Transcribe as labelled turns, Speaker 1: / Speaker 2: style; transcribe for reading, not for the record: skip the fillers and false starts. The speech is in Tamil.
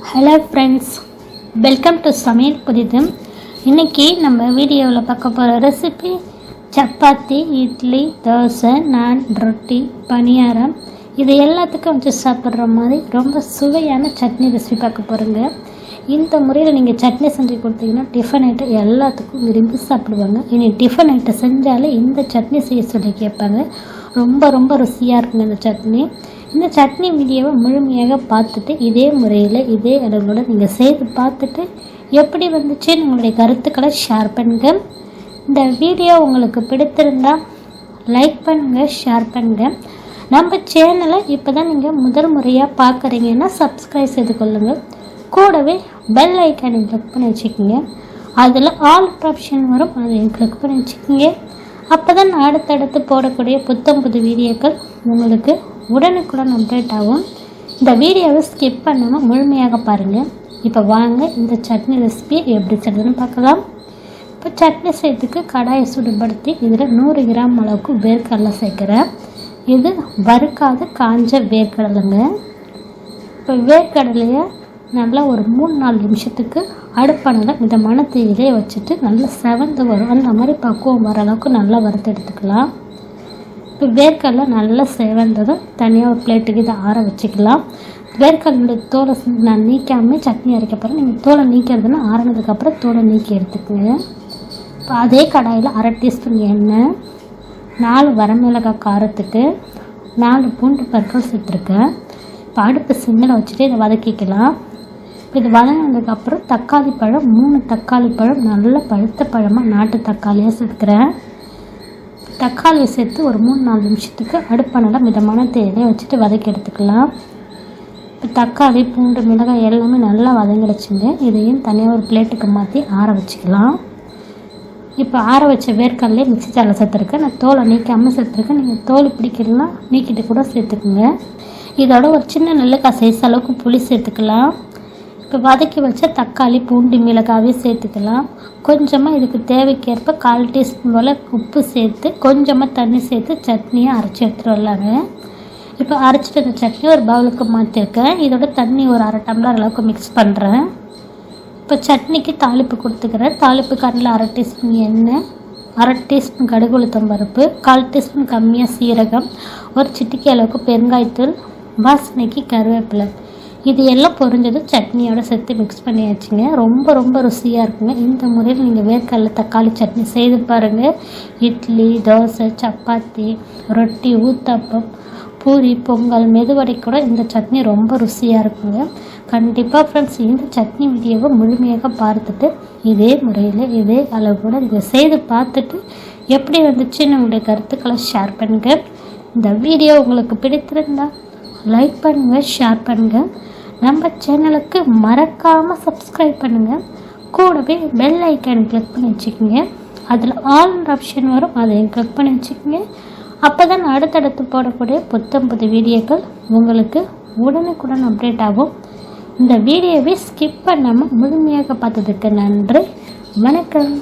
Speaker 1: ஹலோ ஃப்ரெண்ட்ஸ், வெல்கம் டு சமையல் புதிது. இன்றைக்கி நம்ம வீடியோவில் பார்க்க போகிற ரெசிபி சப்பாத்தி, இட்லி, தோசை, நான், ரொட்டி, பணியாரம் இது எல்லாத்துக்கும் வச்சு சாப்பிட்ற மாதிரி ரொம்ப சுவையான சட்னி ரெசிபி பார்க்க போகிறோங்க. இந்த முறையில் நீங்கள் சட்னி செஞ்சு கொடுத்தீங்கன்னா டிஃபன் ஐட்டம் எல்லாத்துக்கும் விரும்பி சாப்பிடுவாங்க. இனி டிஃபன் ஐட்டம் செஞ்சாலே இந்த சட்னி செய்ய சொல்லி கேட்பாங்க. ரொம்ப ருசியாக இருக்குங்க இந்த சட்னி. இந்த சட்னி வீடியோவை முழுமையாக பார்த்துட்டு இதே முறையில் இதே அளவோடு நீங்கள் செய்து பார்த்துட்டு எப்படி வந்துச்சு உங்களுடைய கருத்துக்களை ஷேர் பண்ணுங்கள். இந்த வீடியோ உங்களுக்கு பிடித்திருந்தால் லைக் பண்ணுங்கள், ஷேர் பண்ணுங்கள். நம்ம சேனலை இப்போ தான் நீங்கள் முதல் முறையாக பார்க்குறீங்கன்னா சப்ஸ்கிரைப் செய்து கொள்ளுங்கள். கூடவே பெல் ஐக்கானை கிளிக் பண்ணி வச்சுக்கோங்க. அதில் ஆல் ஆப்ஷன் வரும், அதையும் கிளிக் பண்ணி வச்சுக்கோங்க. அப்போ தான் அடுத்தடுத்து போடக்கூடிய புது வீடியோக்கள் உங்களுக்கு உடனுக்குடன் அப்டேட் ஆகும். இந்த வீடியோவை ஸ்கிப் பண்ணாமல் முழுமையாக பாருங்கள். இப்போ வாங்க இந்த சட்னி ரெசிபி எப்படி செய்யணும்னு பார்க்கலாம். இப்போ சட்னி செய்யறதுக்கு கடாயை சூடுபடுத்தி இதில் 100 கிராம் அளவுக்கு வேர்க்கடலை சேர்க்குறேன். இது வறுக்காத காஞ்ச வேர்க்கடலைங்க. இப்போ வேர்க்கடலையை நல்லா ஒரு 3-4 நிமிஷத்துக்கு அடுப்பானதில் மிதமான தீயிலே வச்சுட்டு நல்லா செவந்து வரும், அந்த மாதிரி பக்குவம் வர அளவுக்கு நல்லா வறுத்து எடுத்துக்கலாம். இப்போ வேர்க்கடலை நல்லா செவந்ததும் தனியாக ஒரு பிளேட்டுக்கு இதை ஆற வச்சுக்கலாம். வேர்க்கடலுடைய தோலை நான் நீக்காமல் சட்னி அரைக்க போகிறேன். நீங்கள் தோலை நீக்கிறதுனா ஆறினதுக்கப்புறம் தோலை நீக்கி எடுத்துக்கோங்க. இப்போ அதே கடாயில் 1/2 டீஸ்பூன் எண்ணெய், 4 வரமிளகாய் காரத்துக்கு, 4 பூண்டு பற்கள் சேர்த்துருக்கேன். இப்போ அடுப்பு சிம்மில் வச்சுட்டு இதை வதக்கிக்கலாம். இது வதங்கினதுக்கப்புறம் தக்காளி பழம் 3 தக்காளி பழம் நல்ல பழுத்த பழமாக நாட்டு தக்காளியாக சேர்க்குறேன். தக்காளியை சேர்த்து ஒரு 3-4 நிமிஷத்துக்கு அடுப்பானல மிதமான தேயிலையை வச்சுட்டு வதக்கி எடுத்துக்கலாம். இப்போ தக்காளி, பூண்டு, மிளகாய் எல்லாமே நல்லா வதங்கிடுச்சுங்க. இதையும் தனியாக ஒரு பிளேட்டுக்கு மாற்றி ஆற வச்சுக்கலாம். இப்போ ஆற வச்ச வேர்க்கடலையே மிக்ஸி ஜாரில் சேர்த்துருக்கேன். நான் தோலை நீக்காமல் சேர்த்துருக்கேன். நீங்கள் தோல் பிடிக்கலாம் நீக்கிட்டு கூட சேர்த்துக்குங்க. இதோட ஒரு சின்ன நெல்லிக்காய் சைஸ் அளவுக்கு புளி சேர்த்துக்கலாம். இப்போ வதக்கி வச்ச தக்காளி, பூண்டு, மிளகாவே சேர்த்துக்கலாம். கொஞ்சமாக இதுக்கு தேவைக்கேற்ப 1/4 டீஸ்பூன் போல் உப்பு சேர்த்து கொஞ்சமாக தண்ணி சேர்த்து சட்னியை அரைச்சி எடுத்துகிட்டு வரலாங்க. இப்போ அரைச்சிட்டு இந்த சட்னி ஒரு பவுலுக்கு மாற்றிருக்கேன். இதோட தண்ணி ஒரு 1/2 டம்ளர் அளவுக்கு மிக்ஸ் பண்ணுறேன். இப்போ சட்னிக்கு தாளிப்பு கொடுத்துக்கிறேன். தாளிப்பு கரண்டில் 1/2 டீஸ்பூன் எண்ணெய், 1/2 டீஸ்பூன் கடுகு உளுத்தம் பருப்பு, 1/4 டீஸ்பூன் கம்மியாக சீரகம், ஒரு சிட்டிக்கை அளவுக்கு பெருங்காயத்தூள், வாசனைக்கு கருவேப்பிலை, இது எல்லாம் பொரிஞ்சது சட்னியோட சேர்த்து மிக்ஸ் பண்ணியாச்சுங்க. ரொம்ப ருசியாக இருக்குங்க. இந்த முறையில் நீங்கள் வேர்க்கடலை தக்காளி சட்னி செய்து பாருங்கள். இட்லி, தோசை, சப்பாத்தி, ரொட்டி, ஊத்தாப்பம், பூரி, பொங்கல், மெதுவடை கூட இந்த சட்னி ரொம்ப ருசியாக இருக்குங்க. கண்டிப்பாக ஃப்ரெண்ட்ஸ், இந்த சட்னி வீடியோவை முழுமையாக பார்த்துட்டு இதே முறையில் இதே அளவு கூட நீங்கள் செய்து பார்த்துட்டு எப்படி வந்துச்சுன்னு உங்களுடைய கருத்துக்களை ஷேர் பண்ணுங்கள். இந்த வீடியோ உங்களுக்கு பிடித்திருந்தால் லைக் பண்ணுங்கள், ஷேர் பண்ணுங்கள். நம்ம சேனலுக்கு மறக்காமல் சப்ஸ்கிரைப் பண்ணுங்கள். கூடவே பெல் ஐக்கான் கிளிக் பண்ணி வச்சுக்கோங்க. அதில் ஆல் ஆப்ஷன் வரும், அதையும் கிளிக் பண்ணி வச்சுக்கோங்க. அப்போ தான் அடுத்தடுத்து போடக்கூடிய புது வீடியோக்கள் உங்களுக்கு உடனுக்குடன் அப்டேட் ஆகும். இந்த வீடியோவை ஸ்கிப் பண்ணாமல் முழுமையாக பார்த்ததுக்கு நன்றி. வணக்கம்.